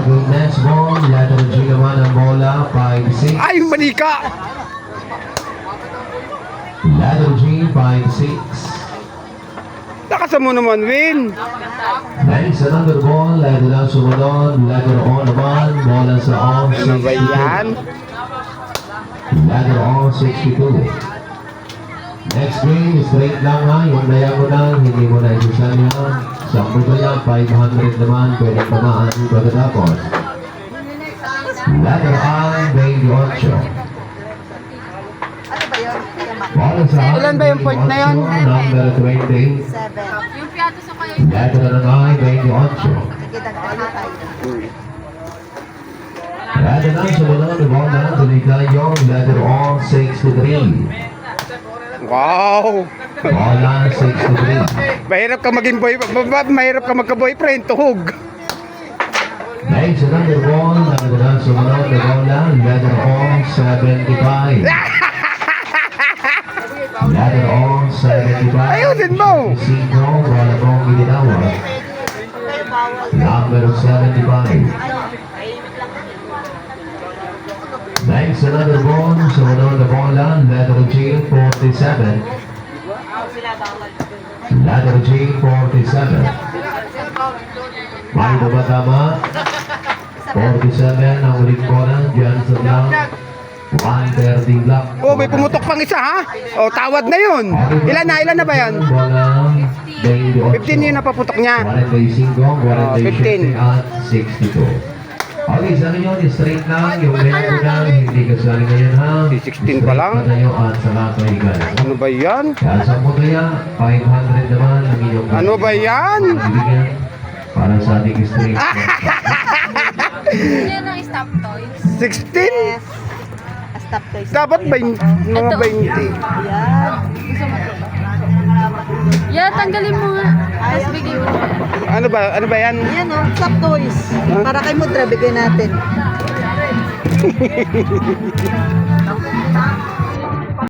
Bago next ball, letter G naman ang bola, 5-6. Ay, manika! Letter G, 5-6. Lakas mo naman, Win. Next, another ball, letter lang sumunod, letter O naman, bola sa O, Ano ba 62. yan? Letter O, 62. Next game, straight lang ha, yung diagonal, hindi mo na isasali ha. Sa puto niya, 500 naman, pwede tamaan pagkatapos. Letter I, 28. Bola sa I, Ilan ba yung point na yun? 28, number 20. 7. Yung piyato sa kayo. Letter ng I, 28. Nagkidagdagan tayo. Letter ng sumunod, bola, tuloy tayo, letter O, 63. Wow! Bola, 63. Mahirap ka maging boy, mahirap ka magka-boyfriend, tuhog. Next, another ball, letter ng sumunod, bola, letter O, 75. Letter O, 75. Ayusin mo! Sino, bola pong ginawag. Number 75. Next, another ball, sumunod na bola, letter G, 47. Letter G, 47. May ba tama? 47 ang uling bola, dyan sa block. 130 block. Oh, may pumutok pang isa, ha? Oh, tawad na yun. Ilan na ba yan? Bola, 15 yun na paputok niya. 45, 47 15. at 62. Okay, sa inyo, straight lang, yung letter lang, hindi kasali ngayon ha. 16 pa lang? Straight na tayo at saka kahigan. Ano ba yan? Kaya sa mo kaya, 500 naman ang inyong Ano ba yan? bibigyan para sa ating straight. Yan ang stop toys. 16? Yes. Stop tayo. Dapat ba mga 20? Yan. Yan, tanggalin mo nga. Tapos bigay mo. Ano ba yan? Yan o, stop toys. Para kay Mudra, bigay natin.